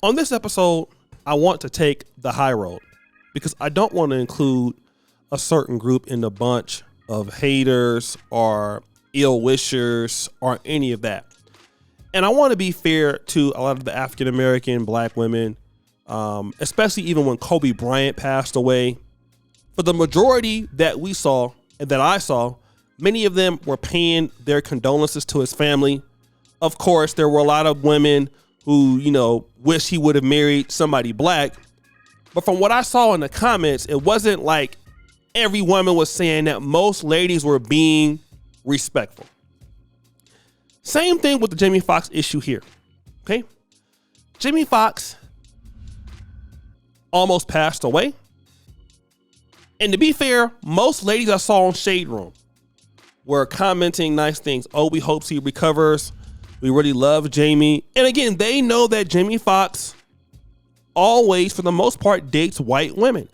On this episode, I want to take the high road because I don't want to include a certain group in the bunch of haters or ill wishers or any of that. And I want to be fair to a lot of the African American black women, especially even when Kobe Bryant passed away. For the majority that we saw and that I saw, many of them were paying their condolences to his family. Of course, there were a lot of women who, wish he would have married somebody black. But from what I saw in the comments, it wasn't like every woman was saying that. Most ladies were being respectful. Same thing with the Jamie Foxx issue here. Okay. Jamie Foxx almost passed away. And to be fair, most ladies I saw on Shade Room were commenting nice things. Oh, we hope he recovers. We really love Jamie. And again, they know that Jamie Foxx always, for the most part, dates white women.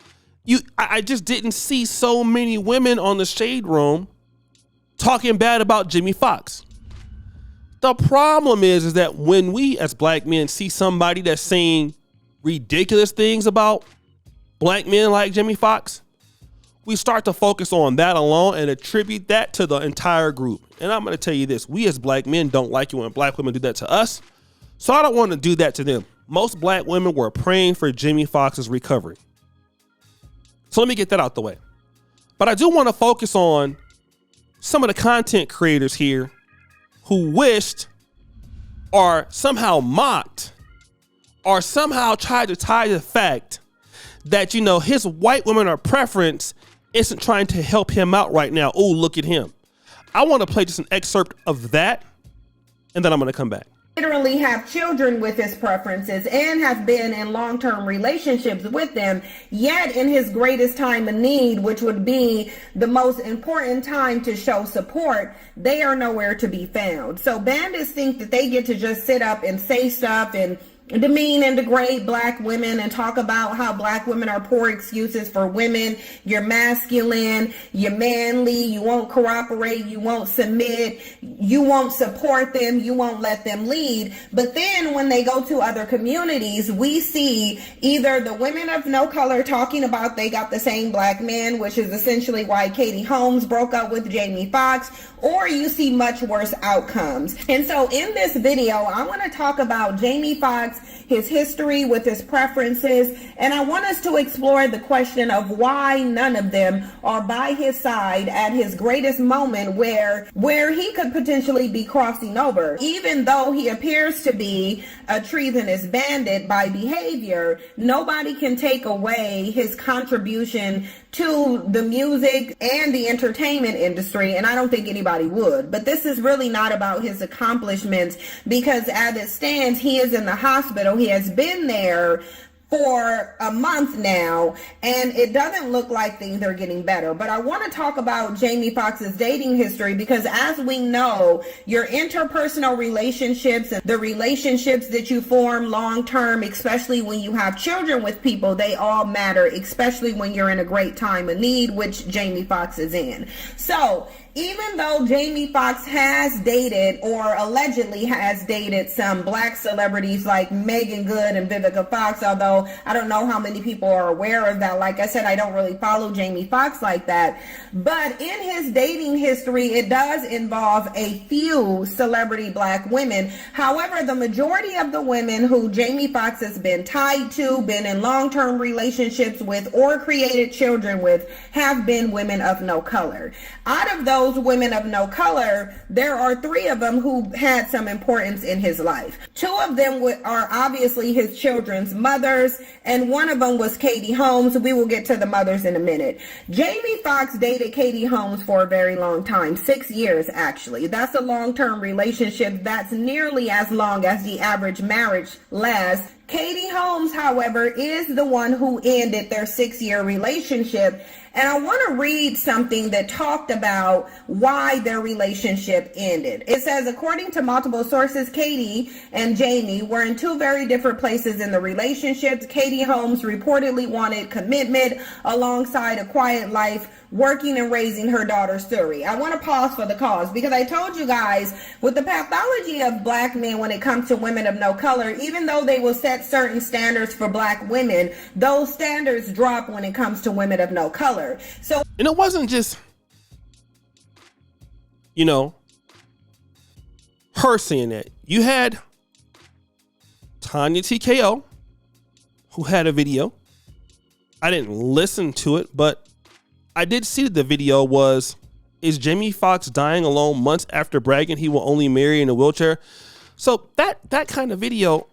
I just didn't see so many women on the Shade Room talking bad about Jamie Foxx. The problem is that when we as black men see somebody that's saying ridiculous things about black men like Jamie Foxx, we start to focus on that alone and attribute that to the entire group. And I'm going to tell you this, we as black men don't like it when black women do that to us. So I don't want to do that to them. Most black women were praying for Jamie Foxx's recovery. So let me get that out the way. But I do want to focus on some of the content creators here who wished or somehow mocked or somehow tried to tie the fact that, his white women or preference isn't trying to help him out right now. Oh, look at him. I want to play just an excerpt of that, and then I'm going to come back. Literally have children with his preferences and have been in long-term relationships with them, yet in his greatest time of need, which would be the most important time to show support, they are nowhere to be found. So bandits think that they get to just sit up and say stuff and demean and degrade black women and talk about how black women are poor excuses for women. You're masculine, you're manly, you won't cooperate, you won't submit, you won't support them, you won't let them lead. But then when they go to other communities, we see either the women of no color talking about they got the same black man, which is essentially why Katie Holmes broke up with Jamie Foxx, or you see much worse outcomes. And so in this video, I want to talk about Jamie Foxx, his history with his preferences, and I want us to explore the question of why none of them are by his side at his greatest moment where he could potentially be crossing over. Even though he appears to be a treasonous bandit by behavior, nobody can take away his contribution to the music and the entertainment industry, and I don't think anybody would. But this is really not about his accomplishments, because as it stands, he is in the hospital. He has been there for a month now, and it doesn't look like things are getting better. But I want to talk about Jamie Foxx's dating history, because as we know, your interpersonal relationships and the relationships that you form long-term, especially when you have children with people, they all matter, especially when you're in a great time of need, which Jamie Foxx is in. So even though Jamie Foxx has dated or allegedly has dated some black celebrities like Megan Good and Vivica Fox, although I don't know how many people are aware of that. Like I said, I don't really follow Jamie Foxx like that. But in his dating history, it does involve a few celebrity black women. However, the majority of the women who Jamie Foxx has been tied to, been in long-term relationships with, or created children with have been women of no color. Out of those women of no color, there are 3 of them who had some importance in his life. 2 of them are obviously his children's mothers, and one of them was Katie Holmes. We will get to the mothers in a minute. Jamie Foxx dated Katie Holmes for a very long time, 6 years actually. That's a long-term relationship. That's nearly as long as the average marriage lasts. Katie Holmes, however, is the one who ended their 6-year relationship. And I want to read something that talked about why their relationship ended. It says, according to multiple sources, Katie and Jamie were in 2 very different places in the relationship. Katie Holmes reportedly wanted commitment alongside a quiet life working and raising her daughter Suri. I want to pause for the cause because I told you guys with the pathology of black men when it comes to women of no color, even though they will set certain standards for black women, those standards drop when it comes to women of no color. So, and it wasn't just, you know, her saying that. You had Tanya TKO, who had a video. I didn't listen to it, but I did see that the video was, is Jamie Foxx dying alone months after bragging he will only marry in a wheelchair? So that kind of video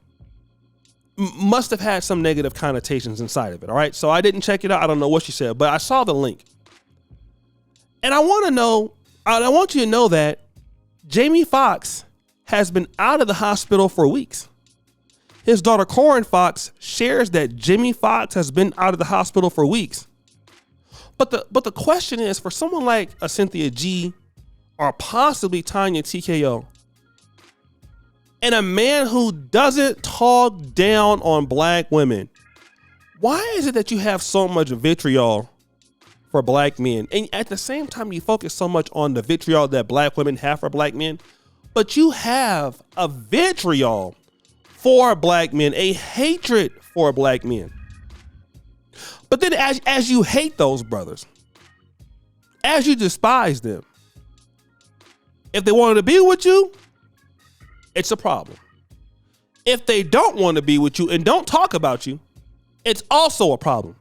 must have had some negative connotations inside of it, all right? So I didn't check it out. I don't know what she said, but I saw the link. And I want you to know that Jamie Foxx has been out of the hospital for weeks. His daughter Corinne Foxx shares that Jamie Foxx has been out of the hospital for weeks. But the question is, for someone like a Cynthia G or possibly Tanya TKO, and a man who doesn't talk down on black women, why is it that you have so much vitriol for black men? And at the same time, you focus so much on the vitriol that black women have for black men, but you have a vitriol for black men, a hatred for black men. But then as you hate those brothers, as you despise them, if they wanted to be with you, it's a problem. If they don't want to be with you and don't talk about you, it's also a problem.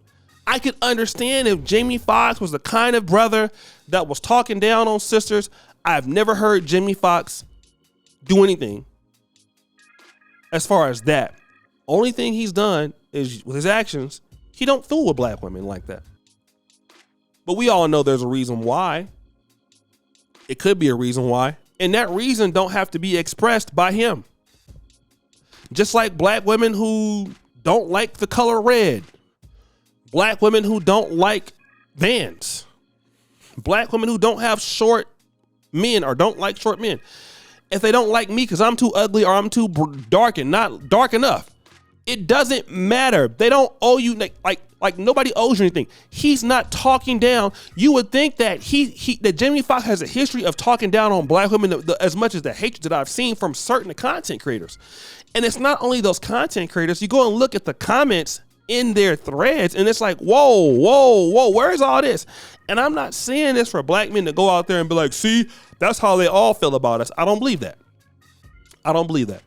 I could understand if Jamie Foxx was the kind of brother that was talking down on sisters. I've never heard Jamie Foxx do anything as far as that. Only thing he's done is with his actions, he don't fool with black women like that. But we all know there's a reason why. It could be a reason why. And that reason don't have to be expressed by him. Just like black women who don't like the color red. Black women who don't like Vans. Black women who don't have short men or don't like short men. If they don't like me because I'm too ugly or I'm too dark and not dark enough, it doesn't matter. They don't owe you, like nobody owes you anything. He's not talking down. You would think that that Jamie Foxx has a history of talking down on black women as much as the hatred that I've seen from certain content creators. And it's not only those content creators. You go and look at the comments in their threads and it's like, whoa, where's all this? And I'm not saying this for black men to go out there and be like, see, that's how they all feel about us. I don't believe that. I don't believe that.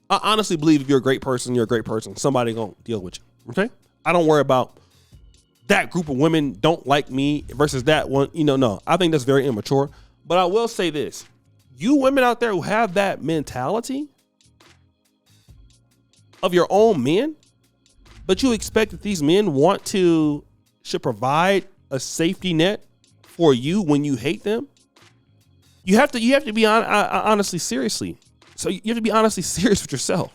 I honestly believe if you're a great person, you're a great person. Somebody gonna deal with you. Okay? I don't worry about that group of women don't like me versus that one. No. I think that's very immature. But I will say this. You women out there who have that mentality of your own men, but you expect that these men should provide a safety net for you when you hate them. You have to be honestly seriously. So you have to be honestly serious with yourself.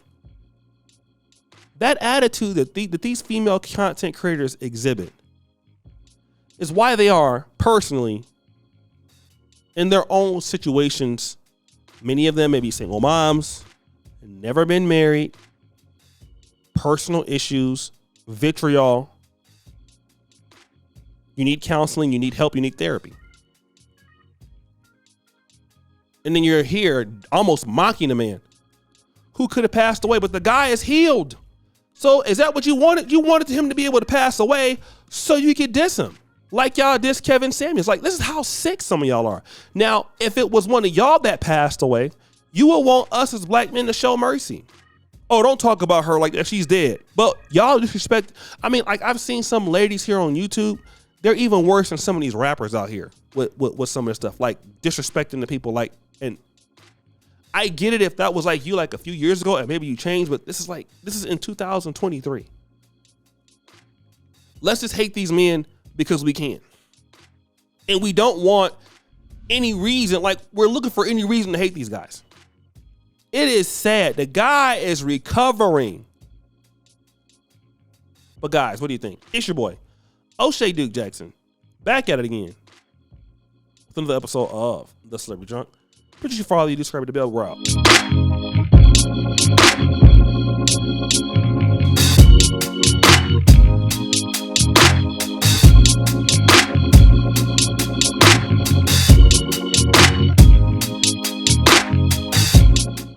That attitude that these female content creators exhibit is why they are personally in their own situations. Many of them may be single moms, never been married, personal issues, vitriol. You need counseling, you need help, you need therapy. And then you're here almost mocking a man who could have passed away, but the guy is healed. So is that what you wanted? You wanted him to be able to pass away so you could diss him. Like y'all diss Kevin Samuels. Like, this is how sick some of y'all are. Now, if it was one of y'all that passed away, you would want us as black men to show mercy. Oh, don't talk about her like that. She's dead. But y'all disrespect. I mean, like, I've seen some ladies here on YouTube. They're even worse than some of these rappers out here with some of this stuff, like disrespecting the people. Like, and I get it if that was like you like a few years ago and maybe you changed, but this is in 2023. Let's just hate these men because we can. And we don't want any reason, like we're looking for any reason to hate these guys. It is sad. The guy is recovering. But guys, what do you think? It's your boy, O'Shea Duke Jackson, back at it again with another episode of The Celebrity Drunk. Put your follow, you subscribe to the bell. We're out.